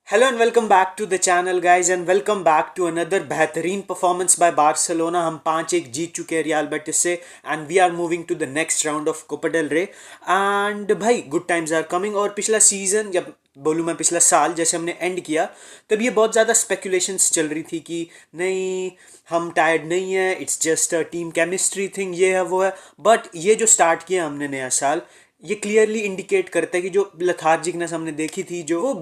Hello and welcome back to the channel guys and welcome back to another बेहतरीन performance by Barcelona. हम 5-1 जीत चुके हैं Real Betis से and we are moving to the next round of Copa del Rey. And भाई good times are coming. और पिछला season जब बोलूँ मैं पिछला साल जैसे हमने एंड किया तब ये बहुत ज़्यादा स्पेकुलेशंस चल रही थी कि नहीं हम टायर्ड नहीं है, it's just a team chemistry thing, ये है वो है। बट ये जो स्टार्ट किया हमने नया साल, ये क्लियरली इंडिकेट करता है कि जो लथार्जिकनेस हमने देखी थी जो वो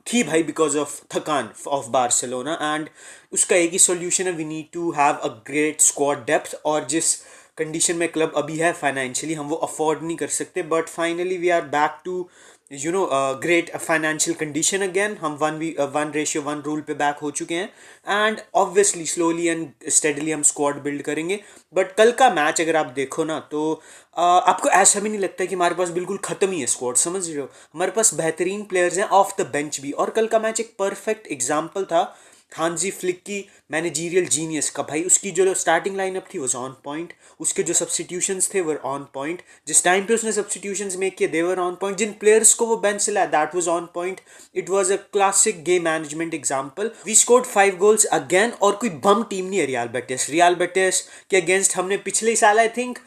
थी भाई बिकॉज ऑफ थकान ऑफ बार्सिलोना। एंड उसका एक ही सोल्यूशन है, we need to have a great squad depth. और जिस कंडीशन में क्लब अभी है फाइनेंशियली हम वो अफोर्ड नहीं कर सकते। But finally we are back to great financial condition again. हम 1:1 रूल पे बैक हो चुके हैं and obviously slowly and steadily हम स्क्वाड बिल्ड करेंगे। बट कल का मैच अगर आप देखो ना तो आपको ऐसा भी नहीं लगता कि हमारे पास बिल्कुल ख़त्म ही है स्क्वाड, समझ रहे हो? हमारे पास बेहतरीन प्लेयर्स हैं ऑफ द बेंच भी। और कल का मैच एक परफेक्ट एग्जाम्पल था हांजी फ्लिक की मैनेजीरियल जीनियस का। भाई उसकी जो स्टार्टिंग लाइनअप थी वॉज ऑन पॉइंट, उसके जो सब्सटीट्यूशंस थे वर ऑन पॉइंट, जिस टाइम पे उसने सब्सटीट्यूशंस मेक किए दे वर ऑन पॉइंट, जिन प्लेयर्स को वो बेंच से लाया that was on point. It was a classic game management example. We scored 5 goals again. और कोई बम टीम नहीं है रियल बेटिस के अगेंस्ट। हमने पिछले साल I think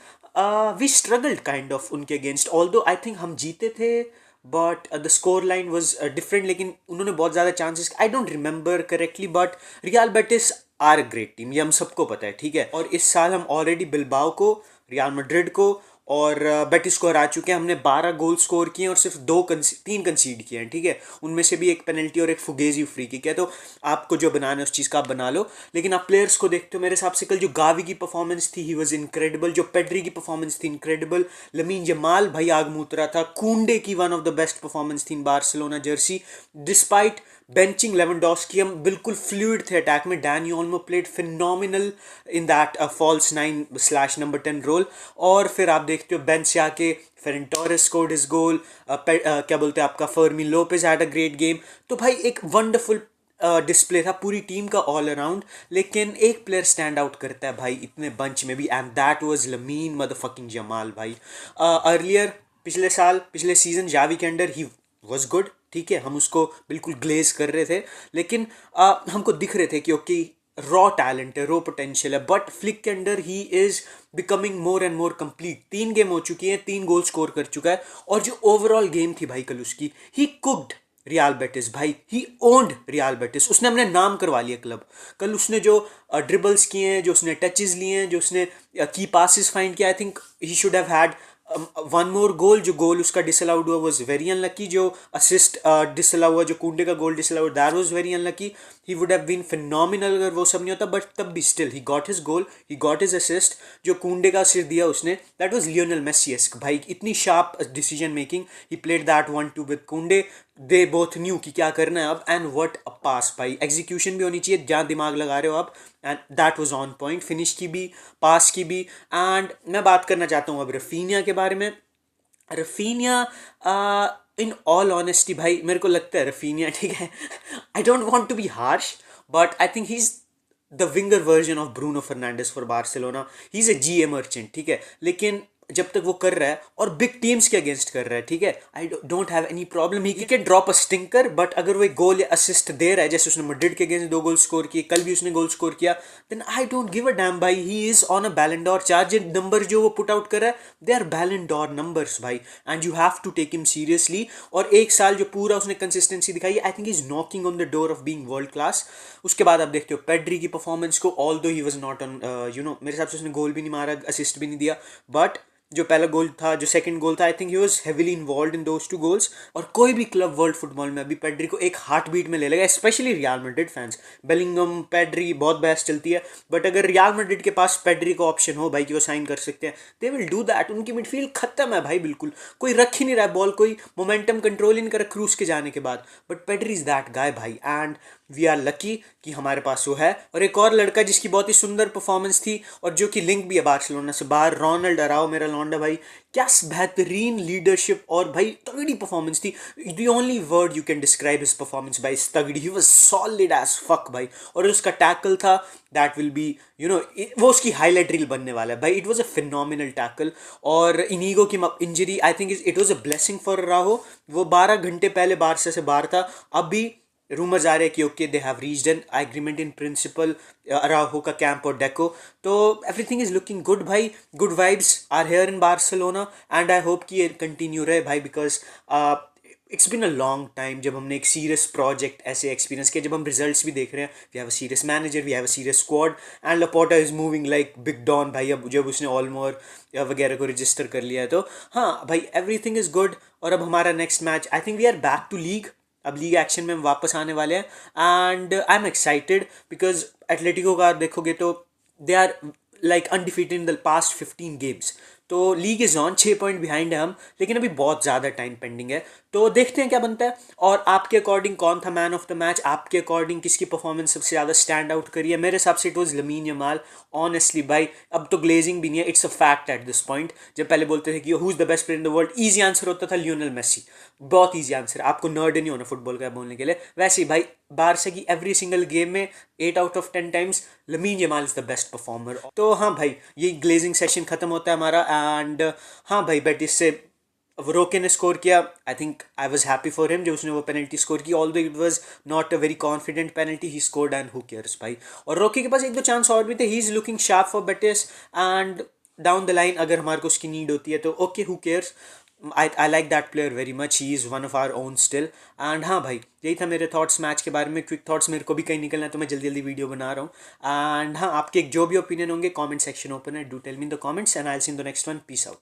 we struggled kind of उनके अगेंस्ट, ऑल्दो आई थिंक हम जीते थे but the score line was different. लेकिन उन्होंने बहुत ज़्यादा chances, I don't remember correctly, but Real Betis are a great team, ये हम सबको पता है, ठीक है। और इस साल हम ऑलरेडी बिलबाओ को, रियल मैड्रिड को और बेटिस को हरा चुके हैं। हमने 12 गोल स्कोर किए और सिर्फ 3 कंसीड किए हैं, ठीक है। उनमें से भी एक पेनल्टी और एक फुगेजी फ्री किक है। तो आपको जो बनाना है उस चीज़ का आप बना लो। लेकिन आप प्लेयर्स को देखते हो, मेरे हिसाब से कल जो गावी की परफॉर्मेंस थी ही वॉज इनक्रेडिबल, जो पेड्री की परफॉर्मेंस थी इनक्रेडिबल, लमीन जमाल भाई आग मूत रहा था, कूंडे की one of the best performance थी in Barcelona jersey. Despite benching Lewandowski हम बिल्कुल फ्लूइड थे अटैक में। Dani Olmo played phenomenal in that false 9/नंबर 10 रोल। और फिर आप देखते हो बेंच से आके Ferran Torres scored his goal, क्या बोलते हैं आपका Fermin Lopez had a great game. तो भाई एक वंडरफुल डिस्प्ले था पूरी टीम का ऑल अराउंड। लेकिन एक प्लेयर स्टैंड आउट करता है भाई इतने बंच में भी, and that was lamin motherfucking Jamal भाई। अर्लियर पिछले साल पिछले सीजन जावी के अंडर ही वॉज गुड, ठीक है, हम उसको बिल्कुल ग्लेज कर रहे थे। लेकिन हमको दिख रहे थे कि ओके रॉ टैलेंट है, रॉ पोटेंशियल है। बट फ्लिक के under he is becoming more and more complete. 3 game हो चुकी हैं, 3 गोल स्कोर कर चुका है। और जो ओवरऑल गेम थी भाई कल उसकी, ही कुक्ड रियल बेटिस भाई, ही ओन्ड रियल बेटिस। उसने अपने नाम करवा लिया क्लब। कल उसने जो ड्रिबल्स किए हैं, जो उसने टचेस लिए हैं, जो उसने की पासिस फाइंड किया, I think he should have had one more goal. जो गोल उसका डिसअलाउड हुआ वॉज वेरी अनलकी। जो असिस्ट डिसअलाउ हुआ, जो कुंडे का goal disallowed, that was very unlucky. He would have been phenomenal अगर वो सब नहीं होता। बट तब भी still he got his goal, he got his assist. जो कुंडे का असिस्ट दिया उसने दैट वाज लियोनेल मेसी-एस्क भाई, इतनी sharp decision making. He played that 1-2 with Kounde. They both new कि क्या करना है अब। एंड व्हाट अ पास भाई, एग्जीक्यूशन भी होनी चाहिए जहाँ दिमाग लगा रहे हो आप, and that was on point, finish की भी, पास की भी। एंड मैं बात करना चाहता हूँ अब रफीनिया के बारे में। रफीनिया इन ऑल ऑनेस्टी भाई मेरे को लगता है रफीनिया, ठीक है, I don't want to be harsh but I think he is the winger version of Bruno Fernandes for Barcelona. He is a GA merchant, ठीक है। लेकिन जब तक वो कर रहा है और बिग टीम्स के अगेंस्ट कर रहा है, ठीक है, I don't have any problem. He can drop a stinker. But अगर वो एक गोल या असिस्ट दे रहा है, जैसे उसने मैड्रिड के अगेंस्ट 2 गोल स्कोर किए, कल भी उसने गोल स्कोर किया, then I don't give a damn भाई। ही इज ऑन अ बैलन डॉर चार्ज। नंबर जो वो पुट आउट कर रहा है they are Ballon d'Or numbers भाई, and you have to take him seriously. और एक साल जो पूरा उसने कंसिस्टेंसी दिखाई, I think is knocking on the door of being world class. उसके बाद आप देखते हो पेड्री की परफॉर्मेंस को, ऑल दो ही वॉज नॉट ऑन मेरे हिसाब से उसने गोल भी नहीं मारा, असिस्ट भी नहीं दिया। बट जो पहला गोल था, जो सेकंड गोल था, आई think he was heavily involved in those 2 goals. और कोई भी क्लब वर्ल्ड फुटबॉल में अभी पेड्री को एक हार्ट बीट में ले लेगा, specially real Madrid fans. Bellingham, Pedri बहुत बहस चलती है, बट अगर रियल मैड्रिड के पास पेड्री का ऑप्शन हो भाई कि वो साइन कर सकते हैं, दे विल डू दैट। उनकी मिडफील्ड खत्म है भाई, बिल्कुल कोई रख ही नहीं रहा है बॉल, कोई मोमेंटम कंट्रोल ही नहीं कर रहा क्रूज के जाने के बाद। But Pedri is that guy भाई, एंड वी आर लकी कि हमारे पास वो है। और एक और लड़का जिसकी बहुत ही सुंदर परफॉर्मेंस थी और जो कि लिंक भी है बार्सिलोना से बाहर, रोनाल्ड अराओ, मेरा लौंडा भाई, क्या बेहतरीन लीडरशिप और भाई तगड़ी परफॉर्मेंस थी। The only word you can describe his performance भाई तगड़ी। He was solid as fuck भाई। और उसका टैकल था दैट विल बी वो उसकी हाईलाइट रील बनने वाला है भाई। It was a phenomenal tackle. और इनीगो की injury, I think it was a blessing for राहो। वो 12 घंटे पहले बारसा से बाहर था, अभी रूमर्स आ रहे हैं कि okay they have reached an agreement in principle Araujo का कैंप और डेको, तो एवरीथिंग इज लुकिंग गुड भाई. Good vibes are here in Barcelona and I hope कि ये कंटिन्यू रहे भाई, because it's been a long time जब हमने एक सीरियस प्रोजेक्ट ऐसे एक्सपीरियंस किया, जब हम रिजल्ट्स भी देख रहे हैं. We have a serious manager, we have a serious squad and Laporta is moving like big don भाई. अब जब उसने ऑलमोर वगैरह को रजिस्टर कर लिया है तो हाँ भाई एवरीथिंग इज गुड. और अब हमारा next match, I think we are back to league. अब लीग एक्शन में हम वापस आने वाले हैं and I am excited because Atletico का देखोगे तो they are like undefeated in the past 15 games. तो league is on, 6 point behind है हम, लेकिन अभी बहुत ज़्यादा टाइम पेंडिंग है. तो देखते हैं क्या बनता है. और आपके अकॉर्डिंग कौन था मैन ऑफ द मैच? आपके अकॉर्डिंग किसकी परफॉर्मेंस सबसे ज़्यादा स्टैंड आउट करी है? मेरे हिसाब से it was lamin Yamal. Honestly भाई अब तो ग्लेजिंग भी नहीं है, it's a fact at this point. जब पहले बोलते थे कि who is the best player in the world, easy answer होता था लियोनल मेसी. बहुत ईजी आंसर, आपको नर्ड नहीं होना फुटबॉल का बोलने के लिए. वैसे ही भाई बारसा की एवरी सिंगल गेम में 8 out of 10 times lamin Yamal is the best performer. तो हाँ भाई ये ग्लेजिंग सेशन खत्म होता है हमारा. एंड हाँ भाई बेटिस से रोके ने स्कोर किया. I think I was happy for him जब उसने वो पेनल्टी स्कोर की. ऑल दो it was not a very confident penalty, he scored and who cares भाई. और रोके के पास एक दो चांस और भी थे. He is looking sharp for Betis and down the line अगर हमारे को उसकी नीड होती है तो okay who cares. I like that player very much, he is one of our own still. And हाँ भाई यही था मेरे थॉट्स मैच के बारे में. क्विक थॉट्स, मेरे को भी कहीं निकलना है तो मैं जल्दी जल्दी वीडियो बना रहा हूँ. एंड हाँ आपके जो भी ओपिनियन होंगे कमेंट सेक्शन ओपन है, do tell me in the comments and I will see in the next one. Peace out.